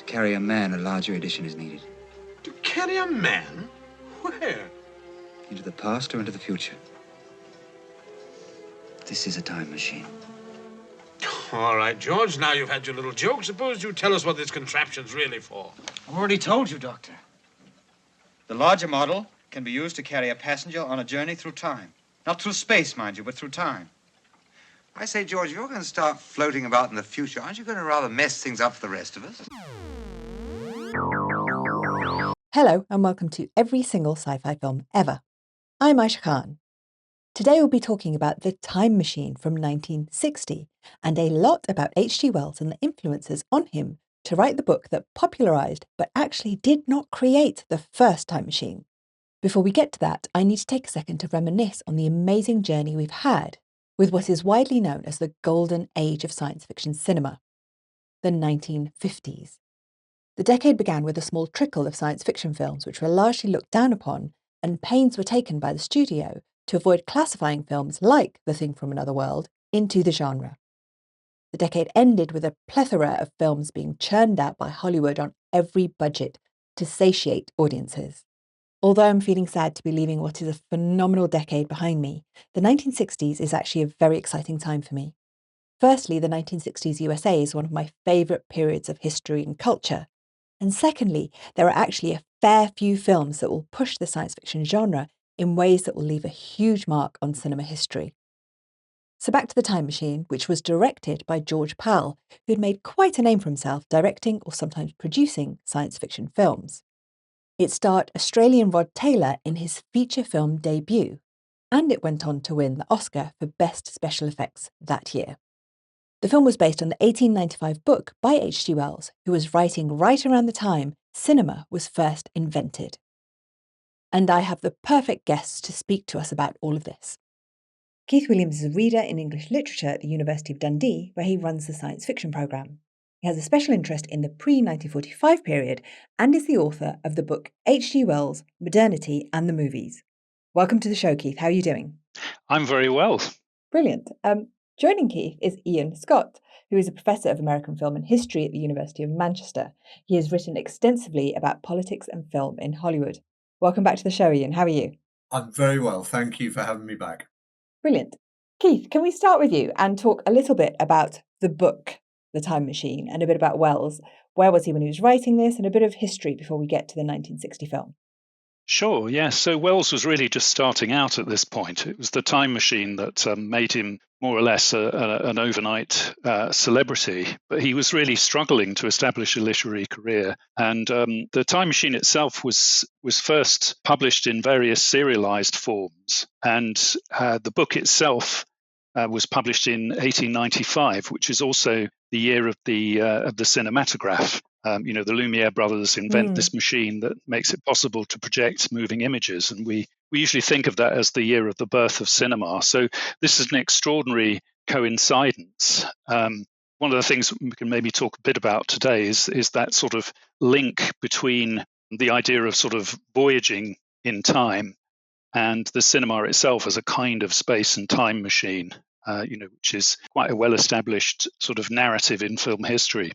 carry a man, a larger edition is needed. To carry a man? Where? Into the past or into the future? This is a time machine. All right, George, now you've had your little joke. Suppose you tell us what this contraption's really for. I've already told you, Doctor. The larger model can be used to carry a passenger on a journey through time. Not through space, mind you, but through time. I say, George, if you're going to start floating about in the future, aren't you going to rather mess things up for the rest of us? Hello and welcome to every single sci-fi film ever. I'm Aisha Khan. Today we'll be talking about The Time Machine from 1960 and a lot about H.G. Wells and the influences on him to write the book that popularised but actually did not create the first time machine. Before we get to that, I need to take a second to reminisce on the amazing journey we've had with what is widely known as the golden age of science fiction cinema, the 1950s. The decade began with a small trickle of science fiction films which were largely looked down upon, and pains were taken by the studio to avoid classifying films like The Thing from Another World into the genre. The decade ended with a plethora of films being churned out by Hollywood on every budget to satiate audiences. Although I'm feeling sad to be leaving what is a phenomenal decade behind me, the 1960s is actually a very exciting time for me. Firstly, the 1960s USA is one of my favourite periods of history and culture. And secondly, there are actually a fair few films that will push the science fiction genre in ways that will leave a huge mark on cinema history. So back to The Time Machine, which was directed by George Pal, who had made quite a name for himself directing or sometimes producing science fiction films. It starred Australian Rod Taylor in his feature film debut, and it went on to win the Oscar for Best Special Effects that year. The film was based on the 1895 book by H.G. Wells, who was writing right around the time cinema was first invented. And I have the perfect guests to speak to us about all of this. Keith Williams is a reader in English literature at the University of Dundee, where he runs the science fiction programme. He has a special interest in the pre-1945 period and is the author of the book H.G. Wells, Modernity and the Movies. Welcome to the show, Keith. How are you doing? I'm very well. Brilliant. Joining Keith is Ian Scott, who is a professor of American film and history at the University of Manchester. He has written extensively about politics and film in Hollywood. Welcome back to the show, Ian. How are you? I'm very well. Thank you for having me back. Brilliant. Keith, can we start with you and talk a little bit about the book, The Time Machine, and a bit about Wells? Where was he when he was writing this, and a bit of history before we get to the 1960 film? Sure, yes. So Wells was really just starting out at this point. It was The Time Machine that made him more or less an overnight celebrity, but he was really struggling to establish a literary career. And The Time Machine itself was first published in various serialized forms, and the book itself was published in 1895, which is also the year of the cinematograph. The Lumiere brothers invent this machine that makes it possible to project moving images, and we usually think of that as the year of the birth of cinema. So this is an extraordinary coincidence. One of the things we can maybe talk a bit about today is that sort of link between the idea of sort of voyaging in time and the cinema itself as a kind of space and time machine, which is quite a well-established sort of narrative in film history.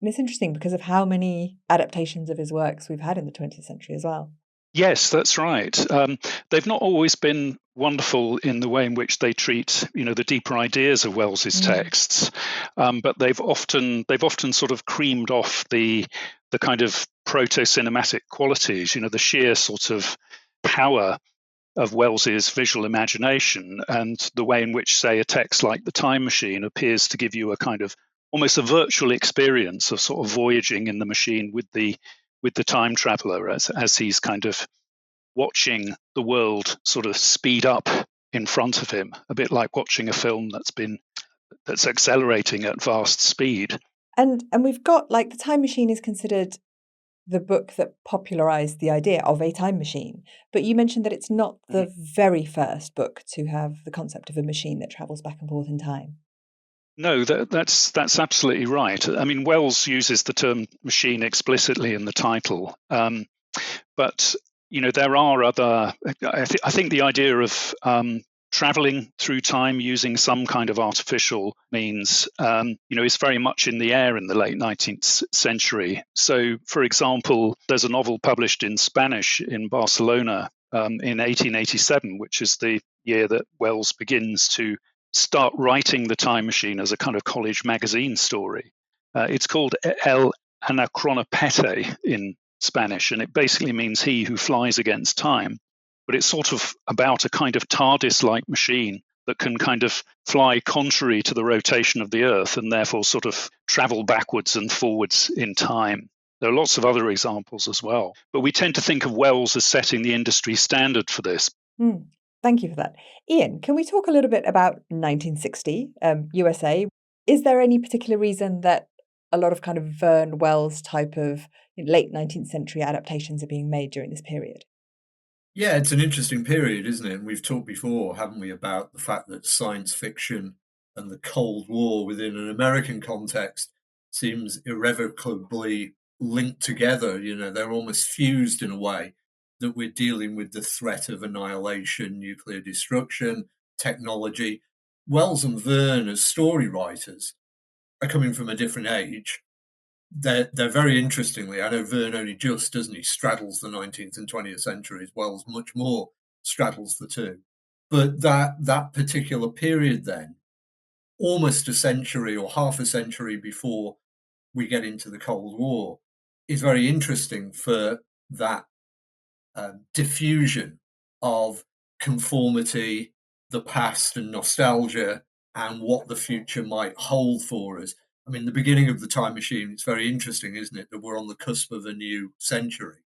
And it's interesting because of how many adaptations of his works we've had in the 20th century as well. Yes, that's right. They've not always been wonderful in the way in which they treat, the deeper ideas of Wells's texts, but they've often sort of creamed off the kind of proto-cinematic qualities, the sheer sort of power of Wells's visual imagination, and the way in which, say, a text like The Time Machine appears to give you a kind of almost a virtual experience of sort of voyaging in the machine with the time traveler as he's kind of watching the world sort of speed up in front of him, a bit like watching a film that's accelerating at vast speed. And we've got, like, The Time Machine is considered the book that popularised the idea of a time machine. But you mentioned that it's not the very first book to have the concept of a machine that travels back and forth in time. No, that's absolutely right. I mean, Wells uses the term machine explicitly in the title, but there are other. I think the idea of traveling through time using some kind of artificial means, is very much in the air in the late 19th century. So, for example, there's a novel published in Spanish in Barcelona in 1887, which is the year that Wells begins to start writing the time machine as a kind of college magazine story. It's called El Anacronopete in Spanish, and it basically means he who flies against time. But it's sort of about a kind of TARDIS-like machine that can kind of fly contrary to the rotation of the Earth and therefore sort of travel backwards and forwards in time. There are lots of other examples as well. But we tend to think of Wells as setting the industry standard for this. Thank you for that. Ian, can we talk a little bit about 1960, USA? Is there any particular reason that a lot of kind of Verne Wells type of late 19th century adaptations are being made during this period? Yeah, it's an interesting period, isn't it? And we've talked before, haven't we, about the fact that science fiction and the Cold War within an American context seems irrevocably linked together. They're almost fused in a way, that we're dealing with the threat of annihilation, nuclear destruction, technology. Wells and Verne, as story writers, are coming from a different age. They're very interestingly, I know Verne only just, doesn't he, straddles the 19th and 20th centuries. Wells much more straddles the two. But that particular period then, almost a century or half a century before we get into the Cold War, is very interesting for that diffusion of conformity, the past and nostalgia, and what the future might hold for us. I mean, the beginning of the time machine, it's very interesting, isn't it, that we're on the cusp of a new century.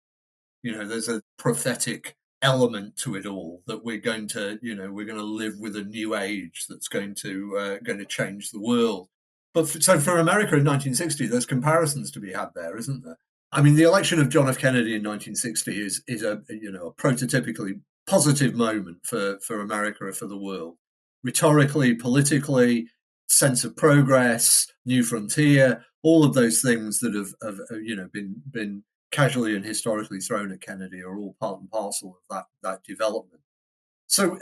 There's a prophetic element to it all, that we're going to live with a new age that's going to change the world. But so for America in 1960, there's comparisons to be had there, isn't there? I mean, the election of John F. Kennedy in 1960 is a prototypically positive moment for America or for the world. Rhetorically, politically, sense of progress, new frontier, all of those things that have been casually and historically thrown at Kennedy are all part and parcel of that development. So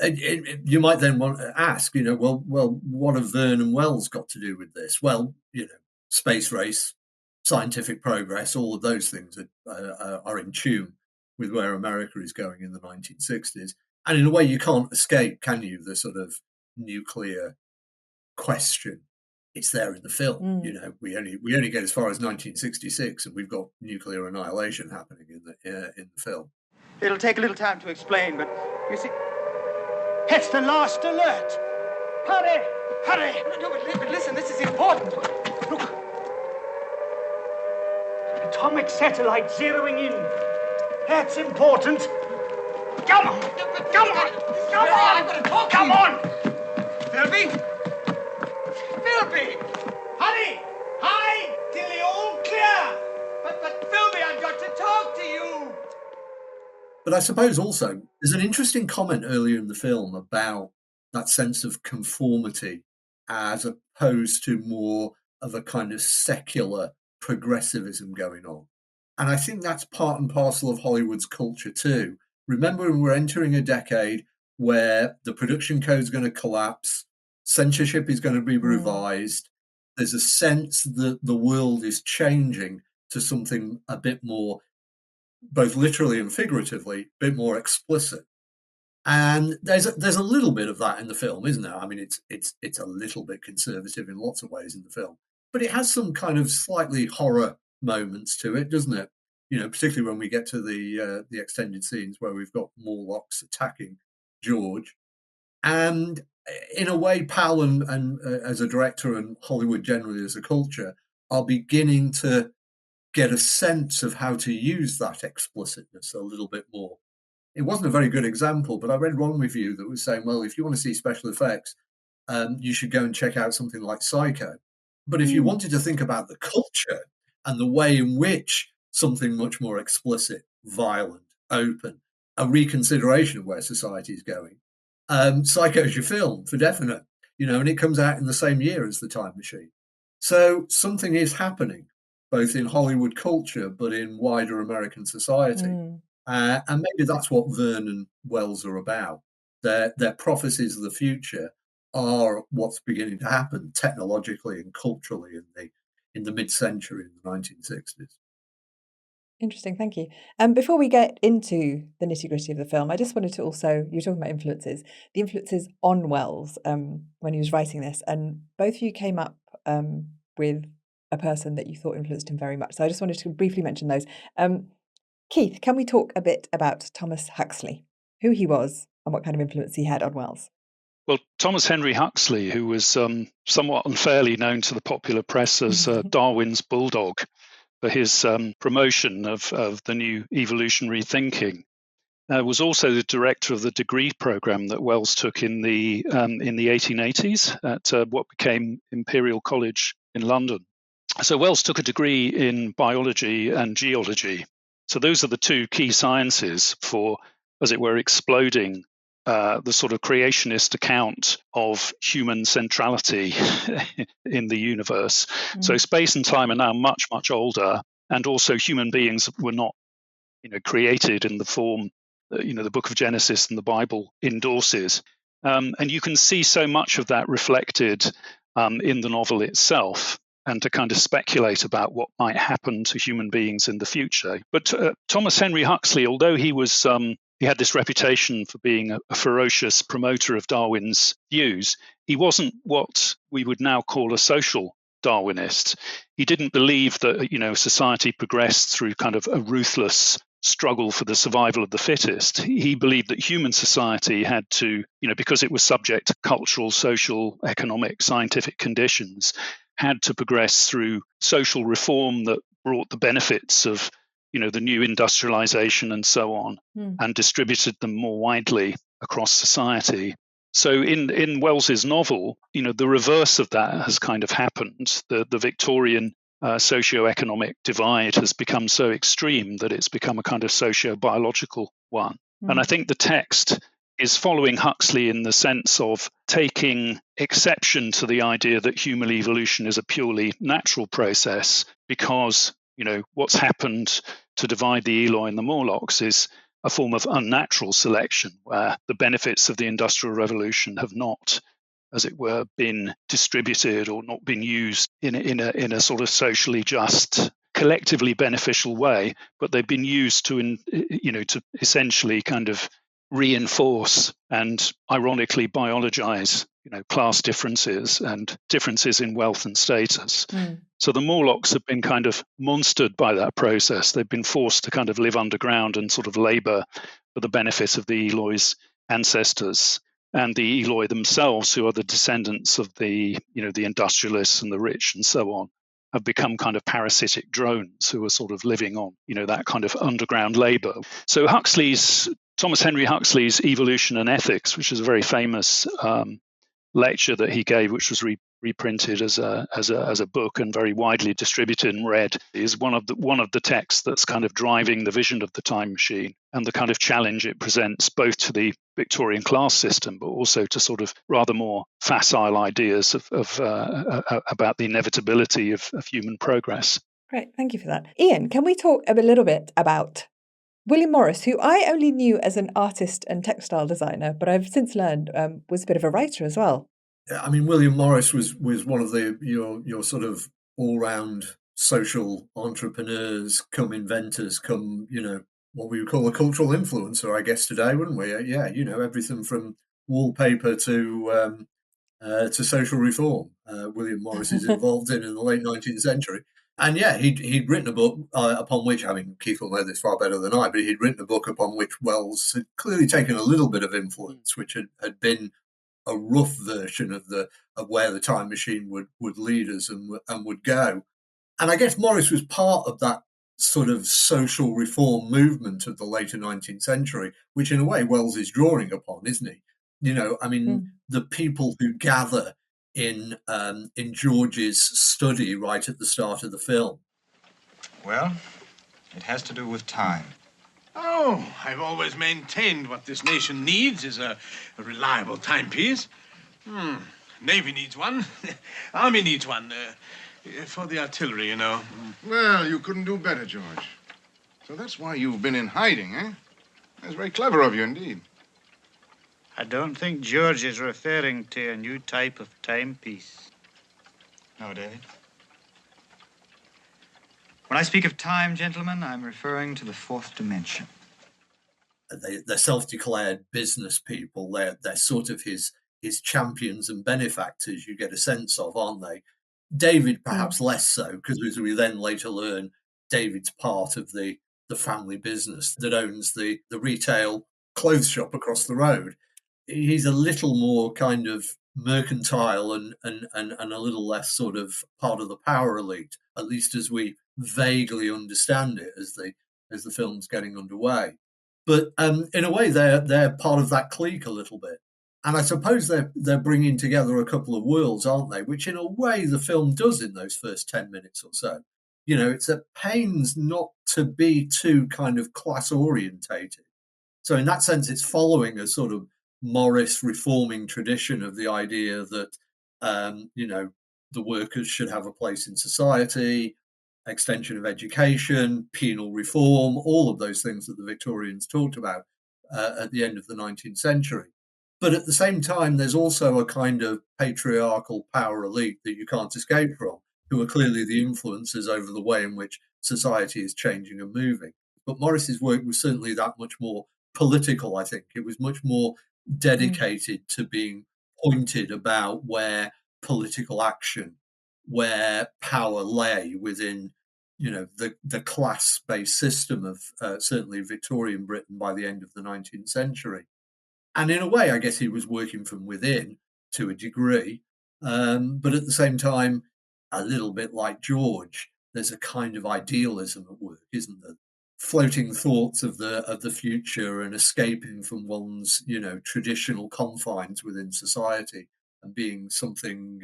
you might then want to ask, well, what have Verne and Wells got to do with this? Well, space race, scientific progress, all of those things are in tune with where America is going in the 1960s. And in a way, you can't escape, can you, the sort of nuclear question. It's there in the film. We only get as far as 1966, and we've got nuclear annihilation happening in the film. It'll take a little time to explain, but you see, it's the last alert. Hurry! No, but listen, this is important. Look. Atomic satellite zeroing in. That's important. Come on! I've got to talk. Come on! Philby! Hurry! Hi! Till you're all clear! But Philby, I've got to talk to you! But I suppose also, there's an interesting comment earlier in the film about that sense of conformity as opposed to more of a kind of secular progressivism going on. And I think that's part and parcel of Hollywood's culture too. Remember, we're entering a decade where the production code is going to collapse, censorship is going to be revised. There's a sense that the world is changing to something a bit more, both literally and figuratively, a bit more explicit. And there's a little bit of that in the film, isn't there? I mean, it's a little bit conservative in lots of ways in the film, but it has some kind of slightly horror moments to it, doesn't it? Particularly when we get to the extended scenes where we've got Morlocks attacking George. And in a way, Powell and as a director and Hollywood generally as a culture are beginning to get a sense of how to use that explicitness a little bit more. It wasn't a very good example, but I read one review that was saying, well, if you want to see special effects, you should go and check out something like Psycho. But if you wanted to think about the culture and the way in which something much more explicit, violent, open, a reconsideration of where society is going, Psycho's your film for definite, and it comes out in the same year as The Time Machine. So something is happening, both in Hollywood culture, but in wider American society. And maybe that's what Verne and Wells are about. Their prophecies of the future are what's beginning to happen technologically and culturally in the mid-century, in the 1960s. Interesting, thank you. Before we get into the nitty-gritty of the film, I just wanted to also, you were talking about influences, the influences on Wells when he was writing this, and both of you came up with a person that you thought influenced him very much. So I just wanted to briefly mention those. Keith, can we talk a bit about Thomas Huxley, who he was and what kind of influence he had on Wells? Well, Thomas Henry Huxley, who was somewhat unfairly known to the popular press as Darwin's bulldog for his promotion of the new evolutionary thinking, was also the director of the degree program that Wells took in the 1880s at what became Imperial College in London. So Wells took a degree in biology and geology. So those are the two key sciences for, as it were, exploding the sort of creationist account of human centrality in the universe. So space and time are now much, much older, and also human beings were not, created in the form that, the Book of Genesis and the Bible endorses. And you can see so much of that reflected in the novel itself, and to kind of speculate about what might happen to human beings in the future. But Thomas Henry Huxley, although he was he had this reputation for being a ferocious promoter of Darwin's views, he wasn't what we would now call a social Darwinist. He didn't believe that society progressed through kind of a ruthless struggle for the survival of the fittest. He believed that human society had to, because it was subject to cultural, social, economic, scientific conditions, had to progress through social reform that brought the benefits of the new industrialization and so on, and distributed them more widely across society. So in Wells's novel, the reverse of that has kind of happened. The Victorian socio-economic divide has become so extreme that it's become a kind of socio-biological one. And I think the text is following Huxley in the sense of taking exception to the idea that human evolution is a purely natural process, because what's happened to divide the Eloi and the Morlocks is a form of unnatural selection, where the benefits of the Industrial Revolution have not, as it were, been distributed or not been used in a sort of socially just, collectively beneficial way, but they've been used to essentially kind of reinforce and ironically biologize class differences and differences in wealth and status. So the Morlocks have been kind of monstered by that process. They've been forced to kind of live underground and sort of labor for the benefit of the Eloi's ancestors. And the Eloi themselves, who are the descendants of the industrialists and the rich and so on, have become kind of parasitic drones who are sort of living on, that kind of underground labor. So Thomas Henry Huxley's Evolution and Ethics, which is a very famous lecture that he gave, which was reprinted as a book and very widely distributed and read, is one of the texts that's kind of driving the vision of the time machine and the kind of challenge it presents both to the Victorian class system, but also to sort of rather more facile ideas about the inevitability of human progress. Great, thank you for that. Ian, can we talk a little bit about William Morris, who I only knew as an artist and textile designer, but I've since learned was a bit of a writer as well. I mean, William Morris was one of your sort of all-round social entrepreneurs, come inventors, come, what we would call a cultural influencer, I guess, today, wouldn't we? Yeah, everything from wallpaper to social reform. William Morris is involved in the late 19th century. And yeah, he'd written a book upon which, I mean, Keith will know this far better than I, but he'd written a book upon which Wells had clearly taken a little bit of influence, which had been a rough version of where the time machine would lead us and would go. And I guess Morris was part of that sort of social reform movement of the later 19th century, which in a way Wells is drawing upon, isn't he? The people who gather in George's study right at the start of the film. Well, it has to do with time. Oh, I've always maintained what this nation needs is a reliable timepiece. Navy needs one. Army needs one. For the artillery, Well, you couldn't do better, George. So that's why you've been in hiding, eh? That's very clever of you indeed. I don't think George is referring to a new type of timepiece. No, David. When I speak of time, gentlemen, I'm referring to the fourth dimension. They're self-declared business people. They're sort of his champions and benefactors, you get a sense of, aren't they? David perhaps less so, because as we then later learn, David's part of the family business that owns the retail clothes shop across the road. He's a little more kind of mercantile and a little less sort of part of the power elite, at least as we vaguely understand it as the film's getting underway. But in a way, they're part of that clique a little bit. And I suppose they're bringing together a couple of worlds, aren't they? Which in a way the film does in those first 10 minutes or so. You know, it's at pains not to be too kind of class orientated. So in that sense, it's following a sort of Morris reforming tradition of the idea that, you know, the workers should have a place in society, extension of education, penal reform, all of those things that the Victorians talked about at the end of the 19th century. But at the same time, there's also a kind of patriarchal power elite that you can't escape from, who are clearly the influences over the way in which society is changing and moving. But Morris's work was certainly that much more political, I think. It was much more dedicated to being pointed about where political action, where power lay within, you know, the class-based system of certainly Victorian Britain by the end of the 19th century. And in a way, I guess he was working from within to a degree. But at the same time, a little bit like George, there's a kind of idealism at work, isn't there? Floating thoughts of the future and escaping from one's, you know, traditional confines within society and being something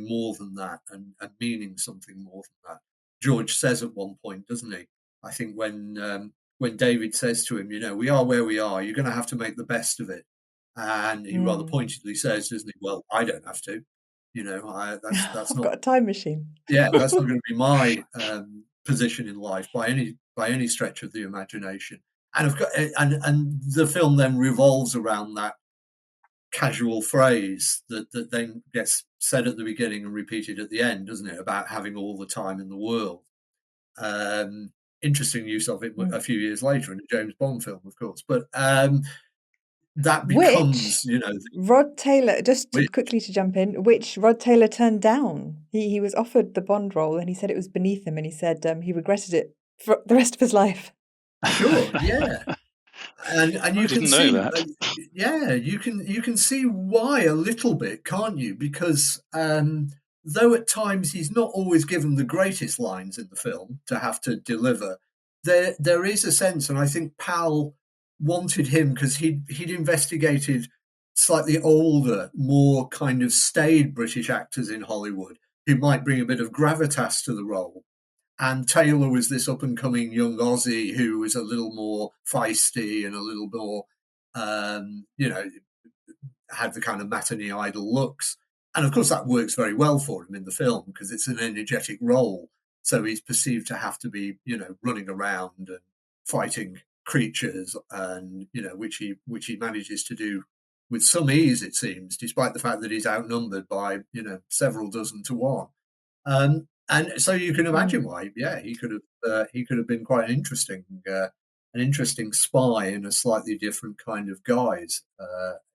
more than that and meaning something more than that. George says at one point, doesn't he? I think when David says to him, you know, we are where we are, you're going to have to make the best of it. And he rather pointedly says, doesn't he, well, I don't have to. You know, that's I've not... got a time machine. Yeah, that's not going to be my position in life by any stretch of the imagination. And the film then revolves around that casual phrase that then gets said at the beginning and repeated at the end, doesn't it, about having all the time in the world. Interesting use of it a few years later in a James Bond film, of course. But that becomes, you know... Rod Taylor, quickly to jump in, which Rod Taylor turned down. He was offered the Bond role and he said it was beneath him and he said he regretted it for the rest of his life. Sure, yeah. And you can see that. Yeah, you can see why a little bit, can't you? Because though at times he's not always given the greatest lines in the film to have to deliver, there is a sense, and I think Powell wanted him because he'd investigated slightly older, more kind of staid British actors in Hollywood who might bring a bit of gravitas to the role. And Taylor was this up-and-coming young Aussie who was a little more feisty and a little more, you know, had the kind of matinee idol looks. And of course, that works very well for him in the film because it's an energetic role. So he's perceived to have to be, you know, running around and fighting creatures, and you know, which he manages to do with some ease, it seems, despite the fact that he's outnumbered by, you know, several dozen to one. And so you can imagine why, yeah, he could have been quite an interesting spy in a slightly different kind of guise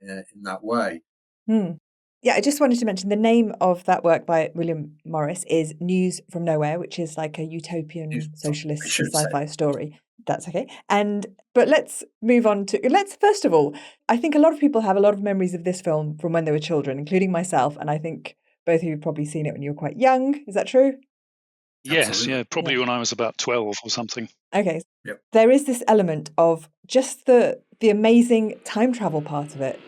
in that way. Yeah, I just wanted to mention the name of that work by William Morris is News from Nowhere, which is like a utopian socialist sci-fi story. That's okay. But let's move on to, first of all, I think a lot of people have a lot of memories of this film from when they were children, including myself, and I think both of you have probably seen it when you were quite young. Is that true? Yes, Absolutely. probably when I was about 12 or something. Okay. Yep. There is this element of just the amazing time travel part of it.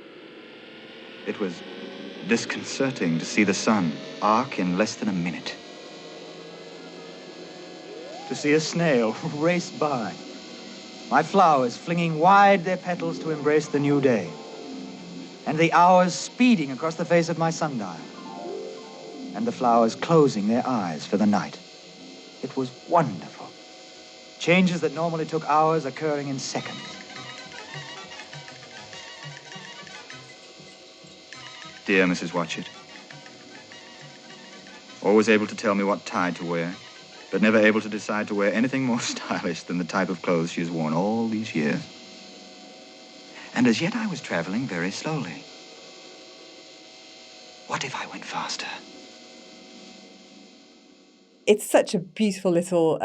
It was disconcerting to see the sun arc in less than a minute. To see a snail race by. My flowers flinging wide their petals to embrace the new day. And the hours speeding across the face of my sundial. And the flowers closing their eyes for the night. It was wonderful. Changes that normally took hours occurring in seconds. dear Mrs. Watchett. Always able to tell me what tie to wear, but never able to decide to wear anything more stylish than the type of clothes she has worn all these years. And as yet I was traveling very slowly. What if I went faster? It's such a beautiful little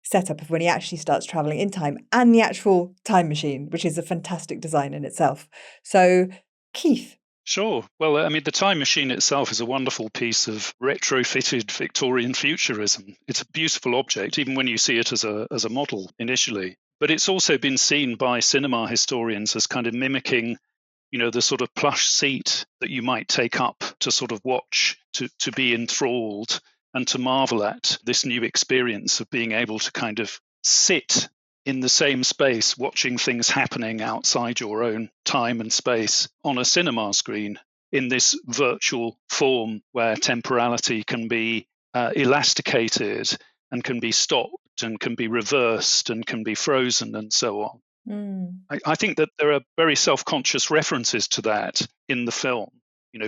setup of when he actually starts traveling in time, and the actual time machine, which is a fantastic design in itself. So, Keith. Sure. Well, I mean, the time machine itself is a wonderful piece of retrofitted Victorian futurism. It's a beautiful object, even when you see it as a model initially. But it's also been seen by cinema historians as kind of mimicking, the sort of plush seat that you might take up to sort of watch, to be enthralled and to marvel at this new experience of being able to kind of sit in the same space, watching things happening outside your own time and space on a cinema screen in this virtual form where temporality can be elasticated and can be stopped and can be reversed and can be frozen and so on. I think that there are very self-conscious references to that in the film.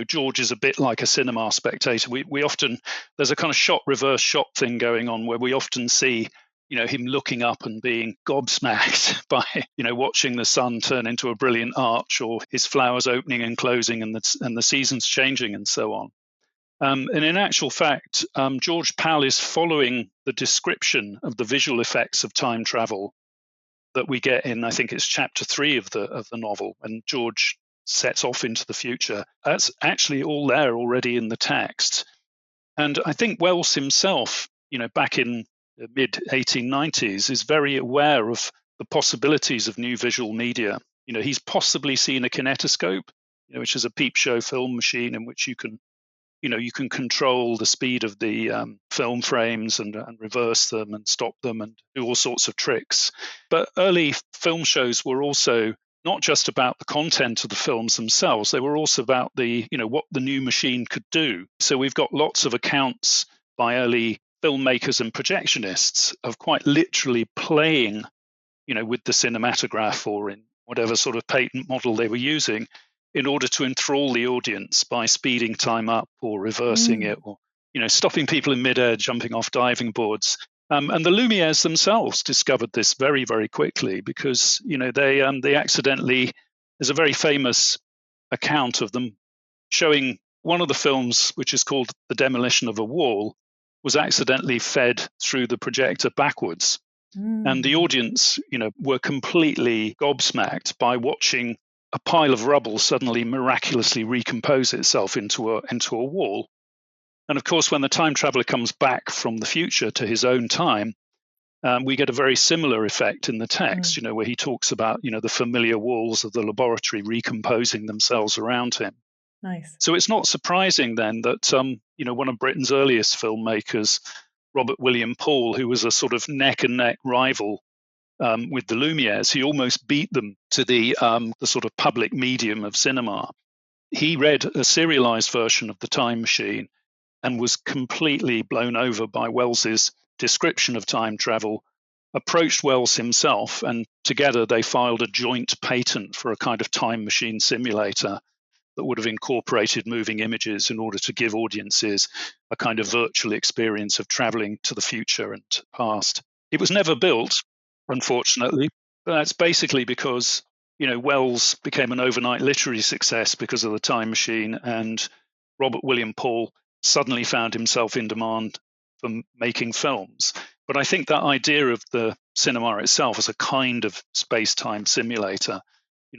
George is a bit like a cinema spectator. We often, there's a kind of reverse shot thing going on where we often see him looking up and being gobsmacked by, watching the sun turn into a brilliant arch, or his flowers opening and closing and the seasons changing and so on. And in actual fact, George Pal is following the description of the visual effects of time travel that we get in, I think it's chapter 3 of the novel, and George sets off into the future. That's actually all there already in the text. And I think Wells himself, back in the mid-1890s, is very aware of the possibilities of new visual media. He's possibly seen a kinetoscope, which is a peep show film machine in which you can control the speed of the film frames and reverse them and stop them and do all sorts of tricks. But early film shows were also not just about the content of the films themselves, they were also about what the new machine could do. So we've got lots of accounts by early filmmakers and projectionists of quite literally playing, with the cinematograph or in whatever sort of patent model they were using in order to enthrall the audience by speeding time up or reversing it or, stopping people in midair, jumping off diving boards. And the Lumieres themselves discovered this very, very quickly because, they accidentally, there's a very famous account of them showing one of the films, which is called The Demolition of a Wall, was accidentally fed through the projector backwards. And the audience, were completely gobsmacked by watching a pile of rubble suddenly miraculously recompose itself into a wall. And of course, when the time traveler comes back from the future to his own time, we get a very similar effect in the text, where he talks about, the familiar walls of the laboratory recomposing themselves around him. Nice. So it's not surprising then that, one of Britain's earliest filmmakers, Robert William Paul, who was a sort of neck and neck rival with the Lumieres, he almost beat them to the sort of public medium of cinema. He read a serialized version of The Time Machine and was completely blown over by Wells's description of time travel, approached Wells himself, and together they filed a joint patent for a kind of time machine simulator that would have incorporated moving images in order to give audiences a kind of virtual experience of traveling to the future and past. It was never built, unfortunately, but that's basically because, Wells became an overnight literary success because of The Time Machine, and Robert William Paul suddenly found himself in demand for making films. But I think that idea of the cinema itself as a kind of space-time simulator,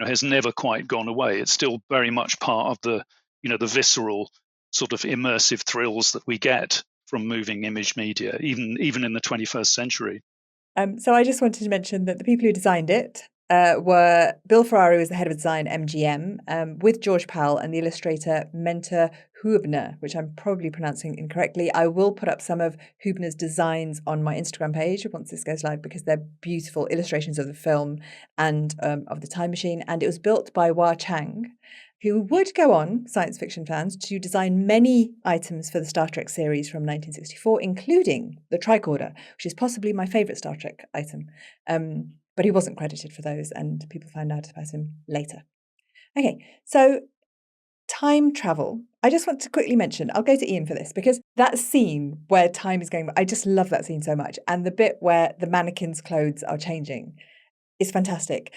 has never quite gone away. It's still very much part of the, the visceral sort of immersive thrills that we get from moving image media, even in the 21st century. So I just wanted to mention that the people who designed it were Bill Ferrari, was the head of design, MGM, with George Pal and the illustrator Mentor Hubner, which I'm probably pronouncing incorrectly. I will put up some of Hubner's designs on my Instagram page once this goes live because they're beautiful illustrations of the film and of the time machine. And it was built by Hua Chang, who would go on, science fiction fans, to design many items for the Star Trek series from 1964, including the tricorder, which is possibly my favourite Star Trek item. But he wasn't credited for those, and people found out about him later. Okay, so time travel, I just want to quickly mention, I'll go to Ian for this, because that scene where time is going, I just love that scene so much. And the bit where the mannequin's clothes are changing is fantastic.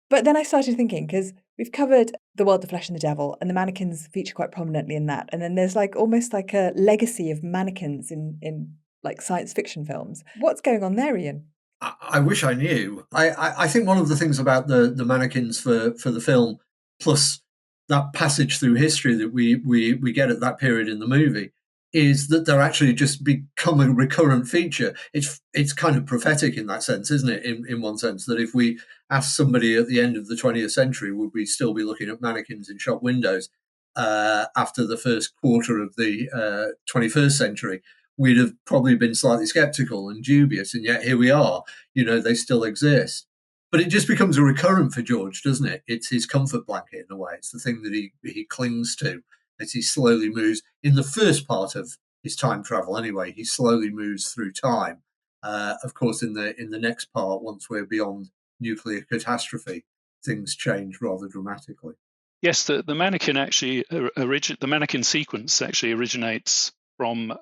But then I started thinking, because we've covered The World, the Flesh and the Devil, and the mannequins feature quite prominently in that. And then there's like almost like a legacy of mannequins in like science fiction films. What's going on there, Ian? I wish I knew. I think one of the things about the mannequins for the film, plus that passage through history that we get at that period in the movie, is that they're actually just become a recurrent feature. It's kind of prophetic in that sense, isn't it? In one sense, that if we asked somebody at the end of the 20th century, would we still be looking at mannequins in shop windows after the first quarter of the 21st century? We'd have probably been slightly skeptical and dubious, and yet here we are. They still exist. But it just becomes a recurrent for George, doesn't it? It's his comfort blanket in a way. It's the thing that he clings to as he slowly moves. In the first part of his time travel, anyway, he slowly moves through time. Of course, in the next part, once we're beyond nuclear catastrophe, things change rather dramatically. Yes, the mannequin actually the mannequin sequence actually originates from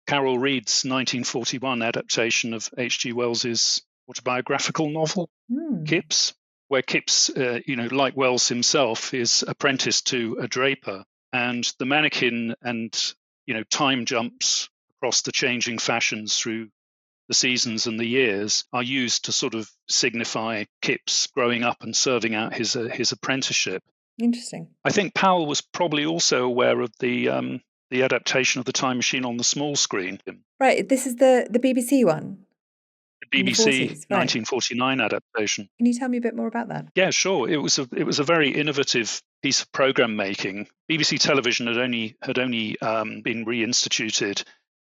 Carol Reed's 1941 adaptation of H.G. Wells's autobiographical novel, Kipps, where Kipps, like Wells himself, is apprenticed to a draper, and the mannequin and time jumps across the changing fashions through the seasons and the years are used to sort of signify Kipps growing up and serving out his apprenticeship. Interesting. I think Powell was probably also aware of the adaptation of The Time Machine on the small screen. Right, this is the BBC one. The BBC 40s, right. 1949 adaptation. Can you tell me a bit more about that? Yeah, sure. It was a very innovative piece of program making. BBC Television had only been reinstituted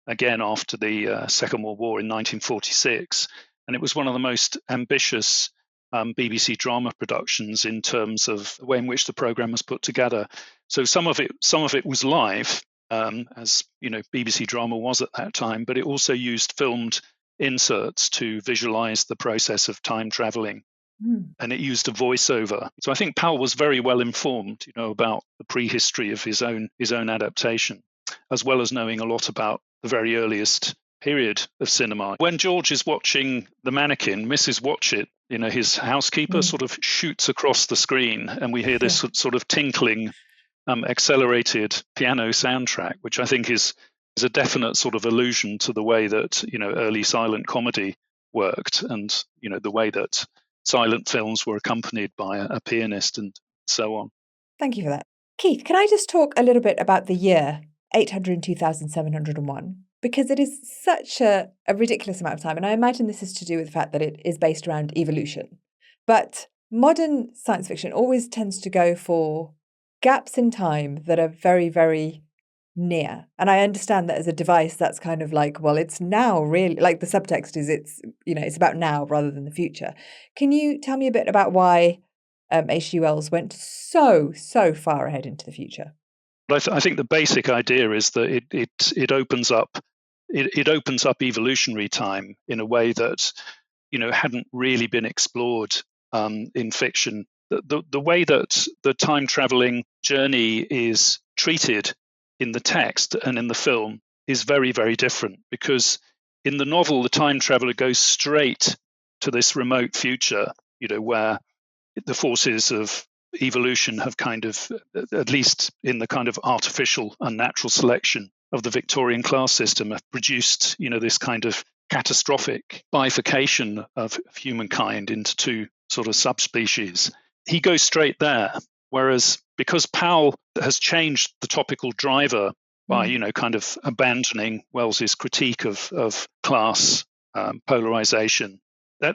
again after the Second World War in 1946, and it was one of the most ambitious BBC drama productions in terms of the way in which the program was put together. So some of it was live, as BBC drama was at that time, but it also used filmed inserts to visualize the process of time traveling, and it used a voiceover. So I think Powell was very well informed, about the prehistory of his own adaptation, as well as knowing a lot about the very earliest period of cinema. When George is watching the mannequin, Mrs. Watchett, his housekeeper, sort of shoots across the screen, and we hear this sort of tinkling, accelerated piano soundtrack, which I think is a definite sort of allusion to the way that early silent comedy worked, and the way that silent films were accompanied by a pianist and so on. Thank you for that. Keith, can I just talk a little bit about the year 802,701? Because it is such a ridiculous amount of time, and I imagine this is to do with the fact that it is based around evolution. But modern science fiction always tends to go for gaps in time that are very, very near. And I understand that as a device, that's kind of like, well, it's now really, like the subtext is it's about now rather than the future. Can you tell me a bit about why H.G. Wells went so far ahead into the future? I think the basic idea is that it opens up evolutionary time in a way that hadn't really been explored in fiction. The way that the time traveling journey is treated in the text and in the film is very, very different, because in the novel the time traveler goes straight to this remote future, where the forces of evolution have kind of, at least in the kind of artificial unnatural selection of the Victorian class system, have produced this kind of catastrophic bifurcation of humankind into two sort of subspecies. He goes straight there, whereas because Powell has changed the topical driver by kind of abandoning Wells's critique of class polarization,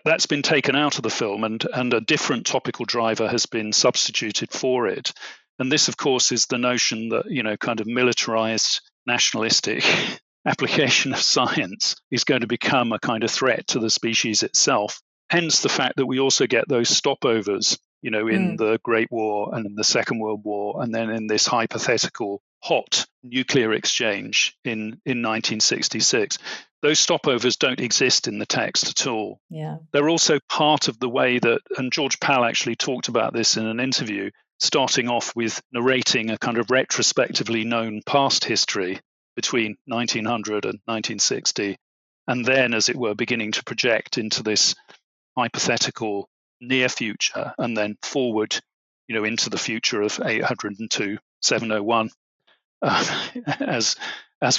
that's been taken out of the film, and a different topical driver has been substituted for it. And this, of course, is the notion that kind of militarized nationalistic application of science is going to become a kind of threat to the species itself. Hence the fact that we also get those stopovers, in the Great War and in the Second World War, and then in this hypothetical hot nuclear exchange in 1966. Those stopovers don't exist in the text at all. Yeah. They're also part of the way that, and George Pal actually talked about this in an interview, starting off with narrating a kind of retrospectively known past history between 1900 and 1960, and then, as it were, beginning to project into this hypothetical near future, and then forward, into the future of 802, 701, as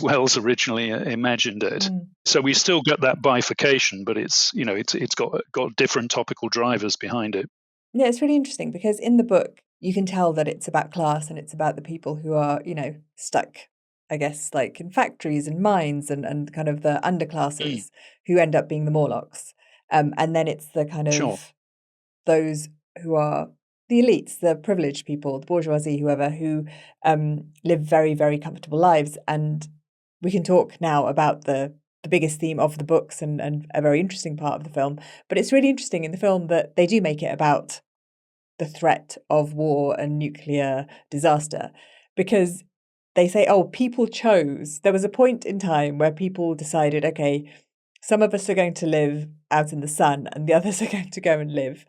Wells originally imagined it. So we still get that bifurcation, but it's got different topical drivers behind it. Yeah, it's really interesting because in the book you can tell that it's about class and it's about the people who are, stuck, I guess, like in factories and mines and kind of the underclasses who end up being the Morlocks. And then it's the kind of those who are the elites, the privileged people, the bourgeoisie, whoever, who live very, very comfortable lives. And we can talk now about the biggest theme of the books and a very interesting part of the film. But it's really interesting in the film that they do make it about the threat of war and nuclear disaster, because they say, people chose. There was a point in time where people decided, okay, some of us are going to live out in the sun and the others are going to go and live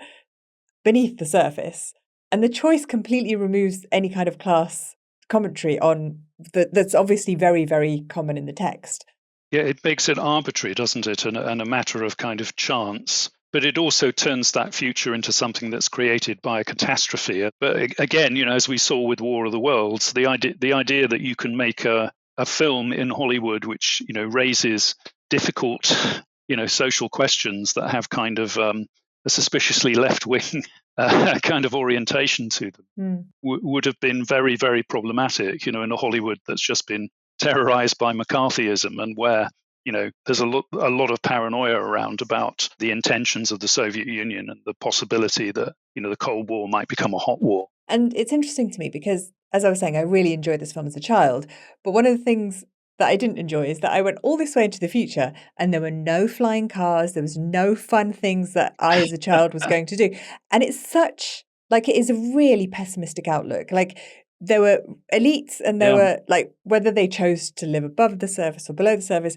beneath the surface. And the choice completely removes any kind of class commentary on that's obviously very, very common in the text. Yeah, it makes it arbitrary, doesn't it, and a matter of kind of chance. But it also turns that future into something that's created by a catastrophe. But again, as we saw with War of the Worlds, the idea that you can make a film in Hollywood which raises difficult social questions that have kind of a suspiciously left-wing kind of orientation to them would have been very, very problematic, in a Hollywood that's just been terrorized by McCarthyism and where, there's a lot of paranoia around about the intentions of the Soviet Union and the possibility that, the Cold War might become a hot war. And it's interesting to me because, as I was saying, I really enjoyed this film as a child. But one of the things that I didn't enjoy is that I went all this way into the future and there were no flying cars. There was no fun things that I as a child was going to do. And it's such, it is a really pessimistic outlook. There were elites and there were, whether they chose to live above the surface or below the surface,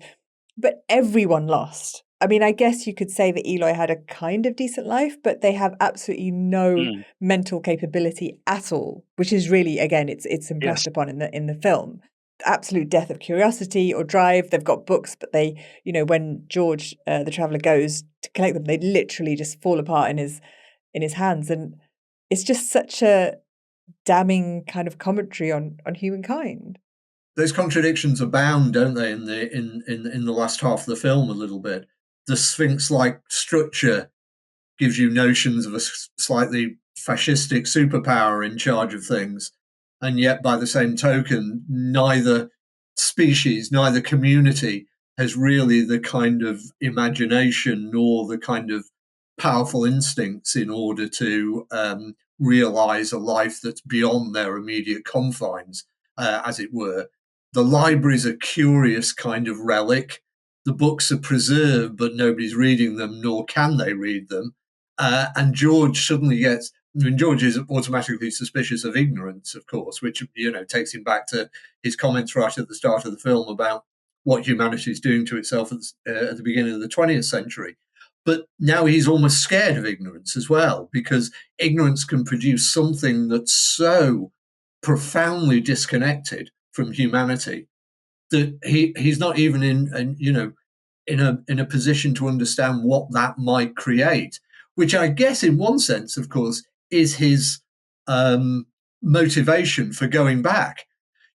but everyone lost. I mean, I guess you could say that Eloy had a kind of decent life, but they have absolutely no mental capability at all, which is really, again, it's impressed upon in the film. Absolute death of curiosity or drive. They've got books, but they, when George, the traveller, goes to collect them, they literally just fall apart in his hands. And it's just such a damning kind of commentary on humankind. Those contradictions abound, don't they, in the last half of the film a little bit. The Sphinx-like structure gives you notions of a slightly fascistic superpower in charge of things. And yet, by the same token, neither species, neither community has really the kind of imagination nor the kind of powerful instincts in order to realize a life that's beyond their immediate confines, as it were. The library's a curious kind of relic. The books are preserved, but nobody's reading them, nor can they read them. And George suddenly gets... George is automatically suspicious of ignorance, of course, which, takes him back to his comments right at the start of the film about what humanity is doing to itself at the beginning of the 20th century. But now he's almost scared of ignorance as well, because ignorance can produce something that's so profoundly disconnected from humanity that he's not even in a position to understand what that might create, which I guess in one sense, of course, is his motivation for going back.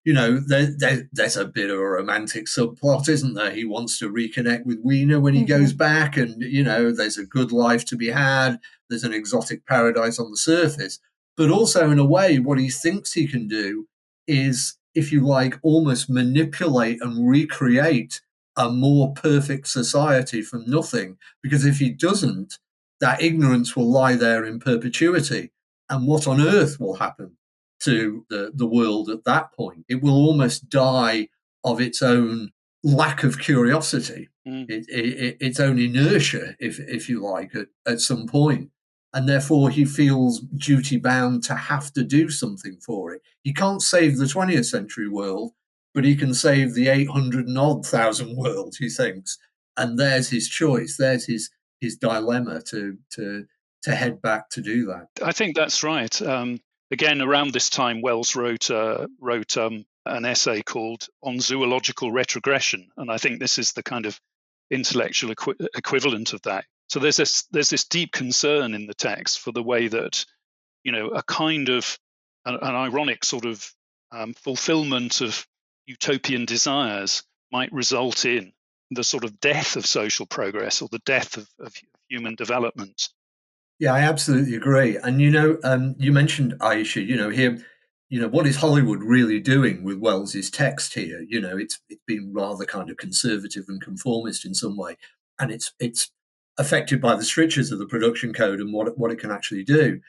There's a bit of a romantic subplot, isn't there? He wants to reconnect with Weena when he goes back, and, there's a good life to be had. There's an exotic paradise on the surface. But also, in a way, what he thinks he can do is, if you like, almost manipulate and recreate a more perfect society from nothing. Because if he doesn't, that ignorance will lie there in perpetuity. And what on earth will happen to the world at that point? It will almost die of its own lack of curiosity, its own inertia, if you like, at some point. And therefore he feels duty-bound to have to do something for it. He can't save the 20th century world, but he can save the 800,000 world, he thinks. And there's his choice. There's his dilemma to head back to do that. I think that's right. again, around this time, Wells wrote an essay called On Zoological Retrogression, and I think this is the kind of intellectual equivalent of that. So there's this deep concern in the text for the way that, a kind of an ironic sort of fulfillment of utopian desires might result in the sort of death of social progress or the death of human development. Yeah, I absolutely agree. And you mentioned Aisha. Here, what is Hollywood really doing with Wells's text here? It's been rather kind of conservative and conformist in some way, and it's affected by the strictures of the production code and what it can actually do.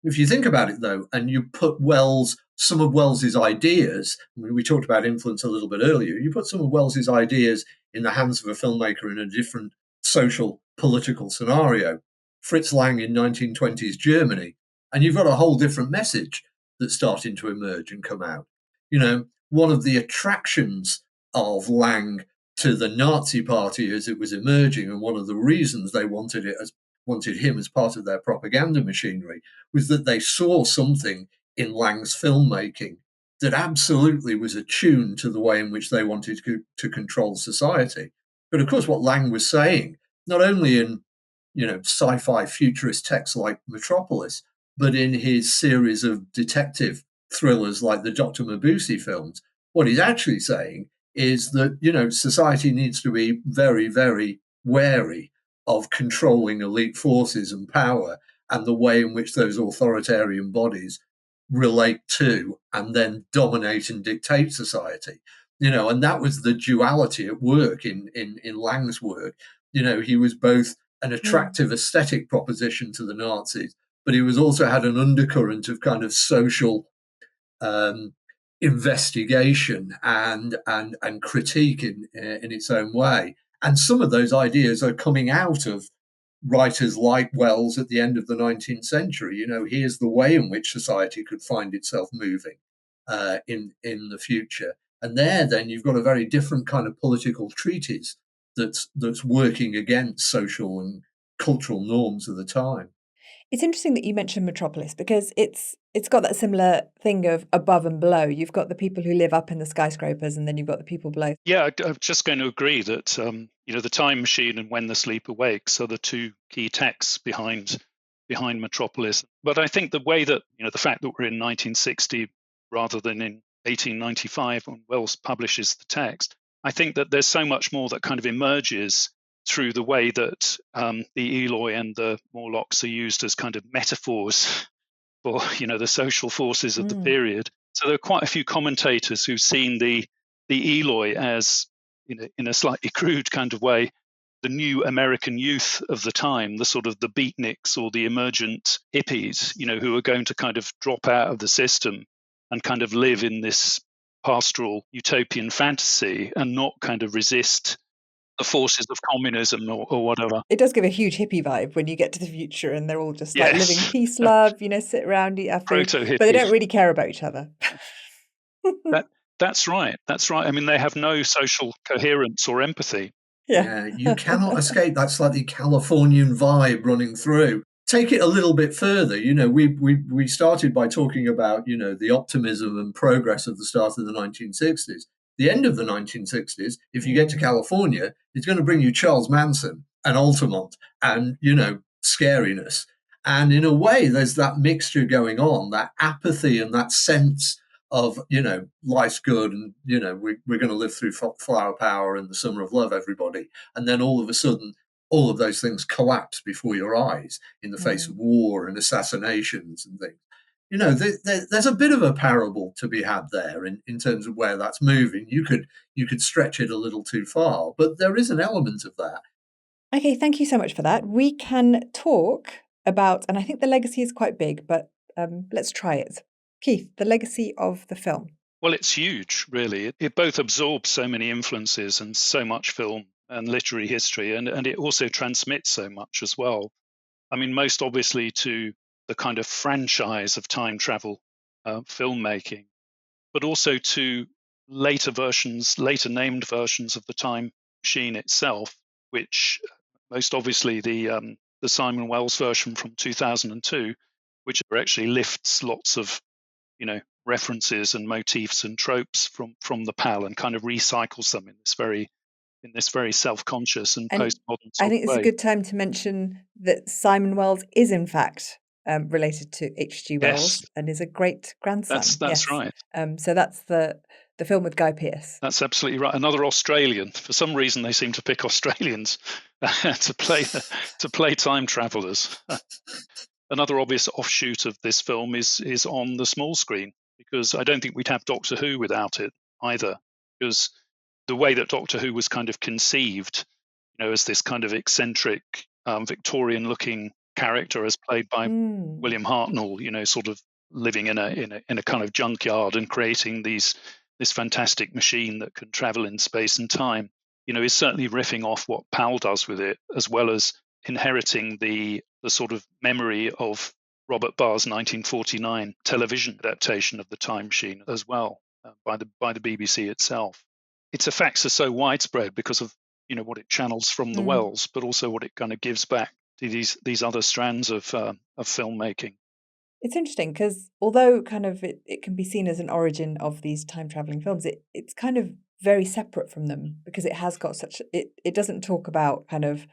If you think about it, though, and you put some of Wells's ideas, we talked about influence a little bit earlier, you put some of Wells's ideas in the hands of a filmmaker in a different social, political scenario, Fritz Lang in 1920s Germany, and you've got a whole different message that's starting to emerge and come out. One of the attractions of Lang to the Nazi Party as it was emerging, and one of the reasons they wanted him as part of their propaganda machinery, was that they saw something in Lang's filmmaking that absolutely was attuned to the way in which they wanted to control society. But of course, what Lang was saying, not only in sci-fi futurist texts like Metropolis, but in his series of detective thrillers like the Dr. Mabuse films, what he's actually saying is that, society needs to be very, very wary of controlling elite forces and power and the way in which those authoritarian bodies relate to and then dominate and dictate society. And that was the duality at work in Lang's work. He was both an attractive aesthetic proposition to the Nazis, but he was also had an undercurrent of kind of social investigation and critique in its own way. And some of those ideas are coming out of writers like Wells at the end of the 19th century. Here's the way in which society could find itself moving in the future. And then you've got a very different kind of political treatise that's working against social and cultural norms of the time. It's interesting that you mentioned Metropolis because it's got that similar thing of above and below. You've got the people who live up in the skyscrapers, and then you've got the people below. Yeah, I'm just going to agree that the Time Machine and When the Sleeper Wakes are the two key texts behind Metropolis. But I think the way that the fact that we're in 1960 rather than in 1895 when Wells publishes the text, I think that there's so much more that kind of emerges through the way that the Eloi and the Morlocks are used as kind of metaphors for, the social forces of the period. So there are quite a few commentators who've seen the Eloi as, in a slightly crude kind of way, the new American youth of the time, the sort of the beatniks or the emergent hippies, who are going to kind of drop out of the system and kind of live in this pastoral utopian fantasy and not kind of resist the forces of communism or whatever. It does give a huge hippie vibe when you get to the future and they're all just like living peace, love, sit around, eat our food, but they don't really care about each other. That's right. I mean, they have no social coherence or empathy. Yeah, you cannot escape that slightly Californian vibe running through. Take it a little bit further. We started by talking about, the optimism and progress of the start of the 1960s. The end of the 1960s, if you get to California, it's going to bring you Charles Manson and Altamont and, scariness. And in a way, there's that mixture going on, that apathy and that sense of, life's good and, we're going to live through flower power and the summer of love, everybody. And then all of a sudden, all of those things collapse before your eyes in the face of war and assassinations and things. There's a bit of a parable to be had there in terms of where that's moving. You could stretch it a little too far, but there is an element of that. Okay, thank you so much for that. We can talk about, and I think the legacy is quite big, but let's try it. Keith, the legacy of the film. Well, it's huge, really. It both absorbs so many influences and so much film and literary history, and it also transmits so much as well. I mean, most obviously to the kind of franchise of time travel filmmaking, but also to later named versions of the Time Machine itself, which most obviously the Simon Wells version from 2002, which actually lifts lots of references and motifs and tropes from the PAL and kind of recycles them in this very self-conscious and And postmodern I sort think of it's a way. good time to mention that Simon Wells is in fact related to H.G. Wells Yes, and is a great grandson. that's right. So that's the film with Guy Pearce. That's absolutely right. Another Australian. For some reason, they seem to pick Australians to play time travelers. Another obvious offshoot of this film is on the small screen, because I don't think we'd have Doctor Who without it either. Because the way that Doctor Who was kind of conceived, as this kind of eccentric Victorian-looking character, as played by William Hartnell, sort of living in a kind of junkyard and creating this fantastic machine that can travel in space and time, is certainly riffing off what PAL does with it, as well as inheriting the sort of memory of Robert Barr's 1949 television adaptation of The Time Machine as well, by the BBC itself. Its effects are so widespread because of what it channels from the Wells, but also what it kind of gives back to these other strands of filmmaking. It's interesting because although kind of it can be seen as an origin of these time traveling films, it's kind of very separate from them, because it has got it doesn't talk about kind of,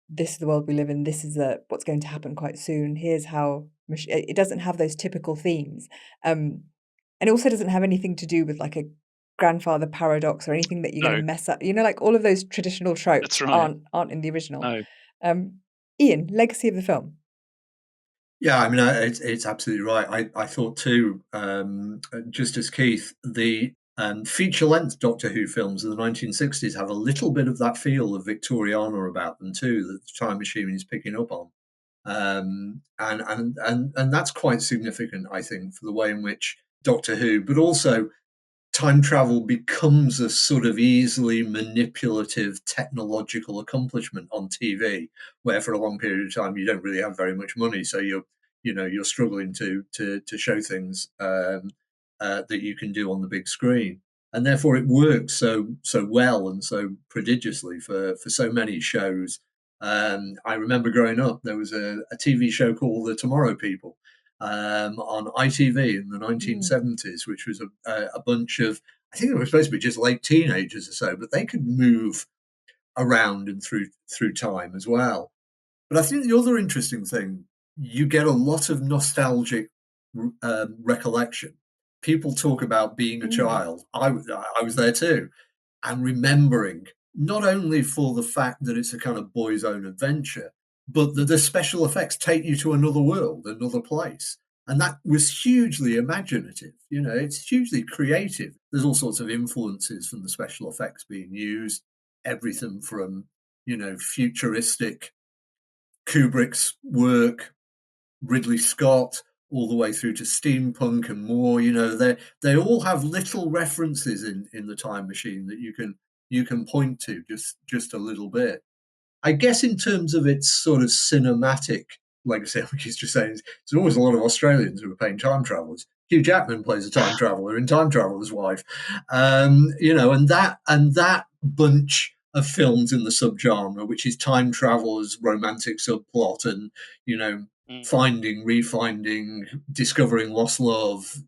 this is the world we live in, this is what's going to happen quite soon, here's how it doesn't have those typical themes, and it also doesn't have anything to do with like a grandfather paradox or anything that you're going to mess up, like all of those traditional tropes aren't in the original. Ian, legacy of the film. Yeah, I mean, it's absolutely right. I thought too, just as Keith, the feature-length Doctor Who films of the 1960s have a little bit of that feel of Victoriana about them too, that the Time Machine is picking up on, and that's quite significant, I think, for the way in which Doctor Who, but also time travel, becomes a sort of easily manipulative technological accomplishment on TV, where for a long period of time you don't really have very much money, so you're struggling to show things that you can do on the big screen, and therefore it works so well and so prodigiously for so many shows. I remember growing up, there was a TV show called The Tomorrow People, on ITV in the 1970s, which was a bunch of, I think they were supposed to be just late teenagers or so, but they could move around and through time as well. But I think the other interesting thing, you get a lot of nostalgic recollection. People talk about being a child. I was there too, and remembering, not only for the fact that it's a kind of boy's own adventure, but that the special effects take you to another world, another place. And that was hugely imaginative. It's hugely creative. There's all sorts of influences from the special effects being used. Everything from, futuristic Kubrick's work, Ridley Scott, all the way through to steampunk and more. They all have little references in the Time Machine that you can point to just a little bit. I guess in terms of its sort of cinematic legacy, like he's just saying, there's always a lot of Australians who are playing time travelers. Hugh Jackman plays a time traveler in Time Traveler's Wife, and that bunch of films in the subgenre, which is time travelers, romantic subplot, and finding, refinding, discovering lost love,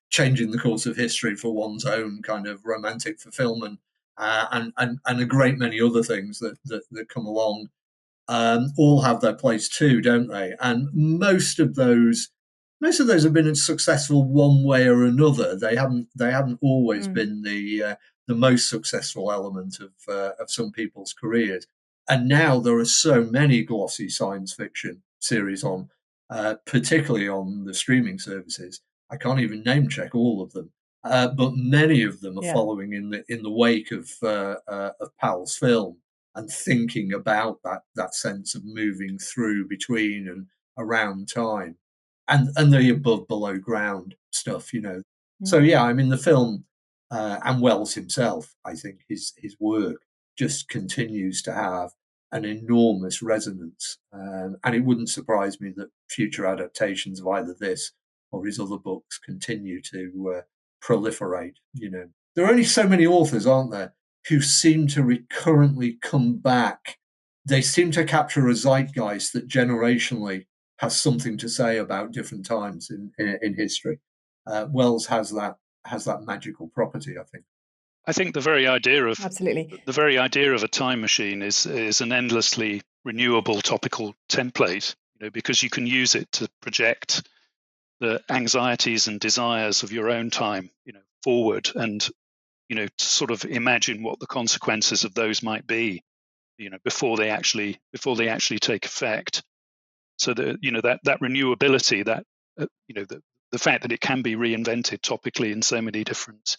changing the course of history for one's own kind of romantic fulfillment. And a great many other things that come along, all have their place too, don't they? And most of those have been successful one way or another. They haven't always been the most successful element of some people's careers. And now there are so many glossy science fiction series on, particularly on the streaming services. I can't even name check all of them. But many of them are following in the wake of PAL's film, and thinking about that sense of moving through, between, and around time, and the above below ground stuff. So yeah, I mean, the film and Wells himself, I think his work just continues to have an enormous resonance, and it wouldn't surprise me that future adaptations of either this or his other books continue to proliferate. There are only so many authors, aren't there, who seem to recurrently come back. They seem to capture a zeitgeist that generationally has something to say about different times in history. Wells has that magical property, I think. I think the very idea of Absolutely. a time machine is an endlessly renewable topical template, because you can use it to project the anxieties and desires of your own time, forward, and to sort of imagine what the consequences of those might be, before they actually take effect. So that renewability, that the fact that it can be reinvented topically in so many different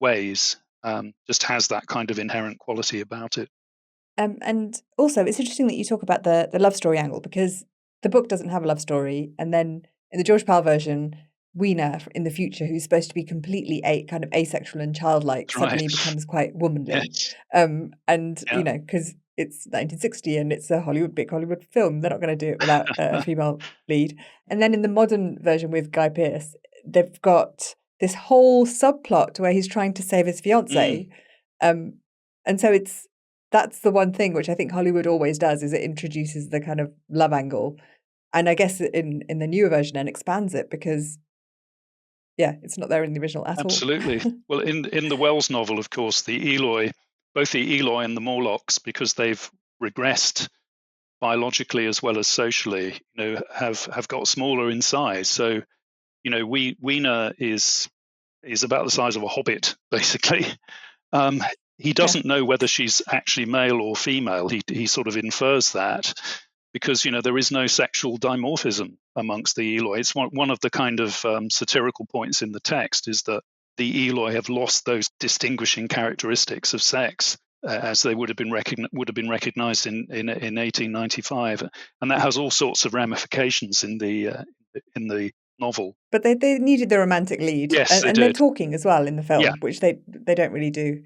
ways, just has that kind of inherent quality about it. And also, it's interesting that you talk about the love story angle, because the book doesn't have a love story, and then in the George Powell version, Weena in the future, who's supposed to be completely kind of asexual and childlike, Right. suddenly becomes quite womanly. Yes. And Yeah. because it's 1960 and it's a big Hollywood film, they're not going to do it without a female lead. And then in the modern version with Guy Pearce, they've got this whole subplot where he's trying to save his fiancée. And so that's the one thing which I think Hollywood always does, is it introduces the kind of love angle. And I guess in the newer version and expands it, because it's not there in the original at Absolutely. all. Well, in the Wells novel, of course, both the Eloi and the Morlocks, because they've regressed biologically as well as socially, have got smaller in size. So, Weena is about the size of a hobbit, basically. He doesn't know whether she's actually male or female. He sort of infers that, because there is no sexual dimorphism amongst the Eloi. It's one of the kind of satirical points in the text, is that the Eloi have lost those distinguishing characteristics of sex, as they would have been recognized in 1895, and that has all sorts of ramifications in the novel. But they needed the romantic lead. Yes, and they're talking as well in the film, Yeah. which they don't really do.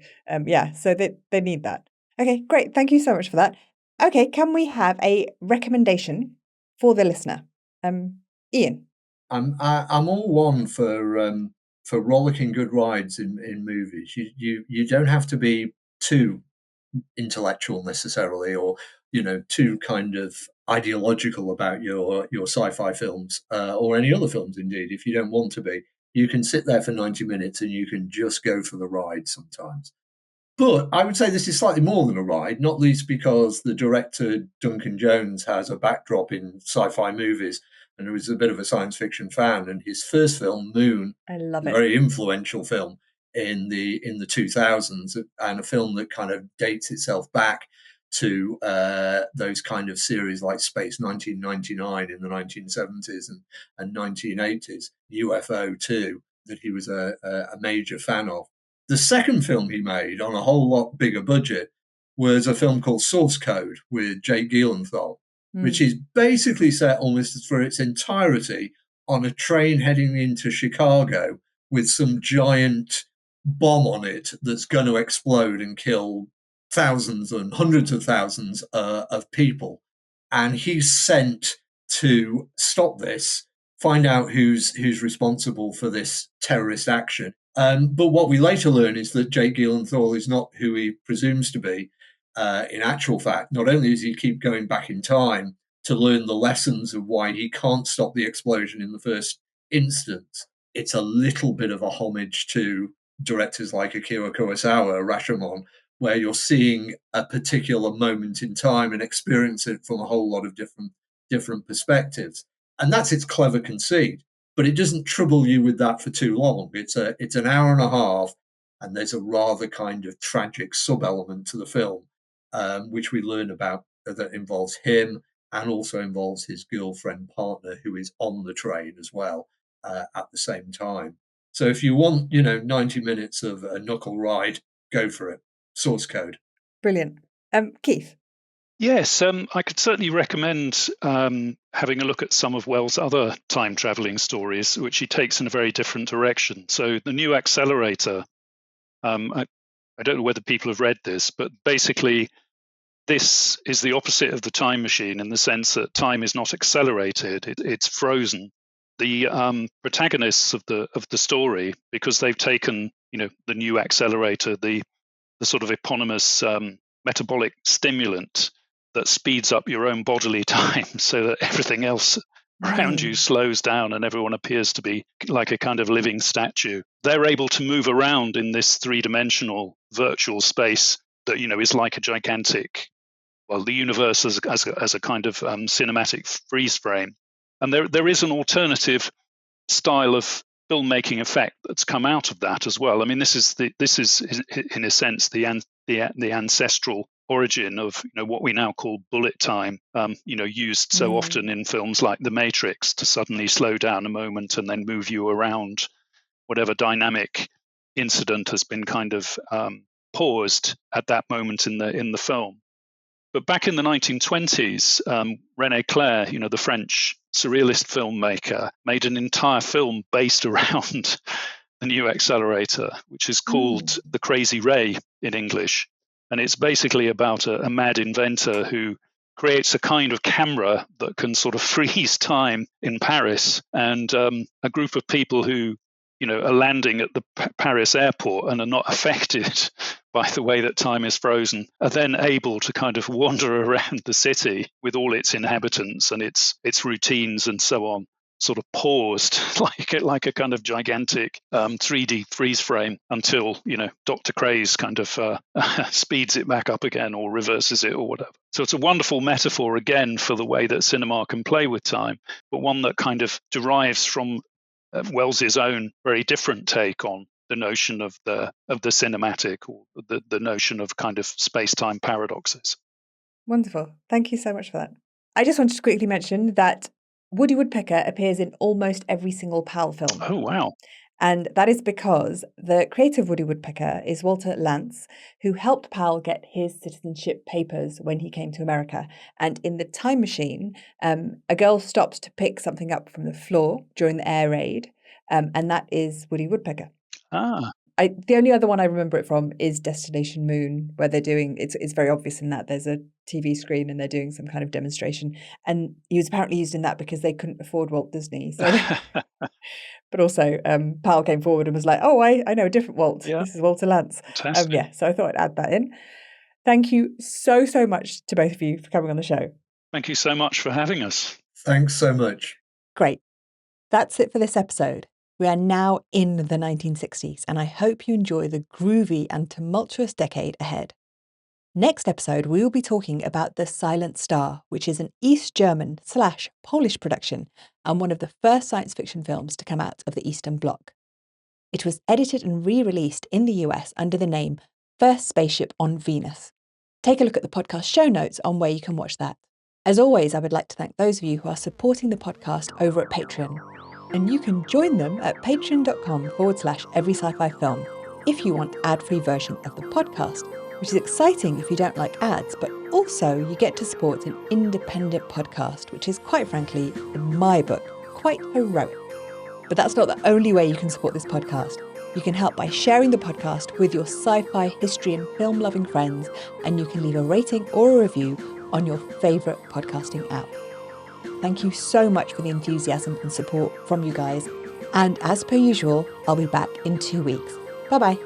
So they need that. Okay, great. Thank you so much for that. Okay, can we have a recommendation for the listener? Ian. I'm all one for rollicking good rides in movies. You don't have to be too intellectual necessarily, or too kind of ideological about your sci-fi films, or any other films indeed. If you don't want to be, you can sit there for 90 minutes and you can just go for the ride sometimes. But I would say this is slightly more than a ride, not least because the director, Duncan Jones, has a backdrop in sci-fi movies, and he was a bit of a science fiction fan. And his first film, Moon, I love a it. very influential film in the 2000s, and a film that kind of dates itself back to those kind of series like Space 1999 in the 1970s and 1980s, UFO too, that he was a major fan of. The second film he made, on a whole lot bigger budget, was a film called Source Code with Jake Gyllenhaal, which is basically set almost for its entirety on a train heading into Chicago with some giant bomb on it that's going to explode and kill thousands and hundreds of thousands of people. And he's sent to stop this, find out who's responsible for this terrorist action. But what we later learn is that Jake Gyllenhaal is not who he presumes to be. In actual fact, not only does he keep going back in time to learn the lessons of why he can't stop the explosion in the first instance, it's a little bit of a homage to directors like Akira Kurosawa, Rashomon, where you're seeing a particular moment in time and experience it from a whole lot of different perspectives. And that's its clever conceit. But it doesn't trouble you with that for too long. It's an hour and a half, and there's a rather kind of tragic sub-element to the film, which we learn about, that involves him and also involves his girlfriend partner, who is on the train as well at the same time. So if you want, 90 minutes of a knuckle ride, go for it. Source Code. Brilliant. Keith. Yes, I could certainly recommend having a look at some of Wells' other time traveling stories, which he takes in a very different direction. So the New Accelerator, I don't know whether people have read this, but basically this is the opposite of the Time Machine in the sense that time is not accelerated; it's frozen. The protagonists of the story, because they've taken the New Accelerator, the sort of eponymous metabolic stimulant that speeds up your own bodily time so that everything else around you slows down and everyone appears to be like a kind of living statue. They're able to move around in this three-dimensional virtual space that, is like a gigantic, the universe as a kind of cinematic freeze frame. And there is an alternative style of filmmaking effect that's come out of that as well. I mean, this is in a sense the ancestral origin of what we now call bullet time, used so often in films like The Matrix to suddenly slow down a moment and then move you around whatever dynamic incident has been kind of paused at that moment in the film. But back in the 1920s, René Clair, the French surrealist filmmaker, made an entire film based around the new accelerator, which is called The Crazy Ray in English. And it's basically about a mad inventor who creates a kind of camera that can sort of freeze time in Paris. And a group of people who, are landing at the Paris airport and are not affected by the way that time is frozen, are then able to kind of wander around the city with all its inhabitants and its routines and so on, sort of paused like a kind of gigantic 3D freeze frame until, Dr. Craze kind of speeds it back up again or reverses it or whatever. So it's a wonderful metaphor again for the way that cinema can play with time, but one that kind of derives from Wells's own very different take on the notion of the cinematic, or the notion of kind of space-time paradoxes. Wonderful. Thank you so much for that. I just wanted to quickly mention that Woody Woodpecker appears in almost every single PAL film. Oh, wow. And that is because the creator of Woody Woodpecker is Walter Lantz, who helped PAL get his citizenship papers when he came to America. And in the time machine, a girl stops to pick something up from the floor during the air raid, and that is Woody Woodpecker. Ah. The only other one I remember it from is Destination Moon, where they're doing, it's very obvious in that there's a TV screen and they're doing some kind of demonstration. And he was apparently used in that because they couldn't afford Walt Disney. So but also PAL came forward and was like, oh, I know a different Walt. Yeah. This is Walter Lantz. Fantastic. So I thought I'd add that in. Thank you so much to both of you for coming on the show. Thank you so much for having us. Thanks so much. Great. That's it for this episode. We are now in the 1960s, and I hope you enjoy the groovy and tumultuous decade ahead. Next episode, we will be talking about The Silent Star, which is an East German/Polish production and one of the first science fiction films to come out of the Eastern Bloc. It was edited and re-released in the US under the name First Spaceship on Venus. Take a look at the podcast show notes on where you can watch that. As always, I would like to thank those of you who are supporting the podcast over at Patreon. And you can join them at patreon.com/Every Sci-Fi Film if you want ad-free version of the podcast, which is exciting if you don't like ads, but also you get to support an independent podcast, which is quite frankly, in my book, quite heroic. But that's not the only way you can support this podcast. You can help by sharing the podcast with your sci-fi, history and film-loving friends, and you can leave a rating or a review on your favourite podcasting app. Thank you so much for the enthusiasm and support from you guys. And as per usual, I'll be back in 2 weeks. Bye-bye.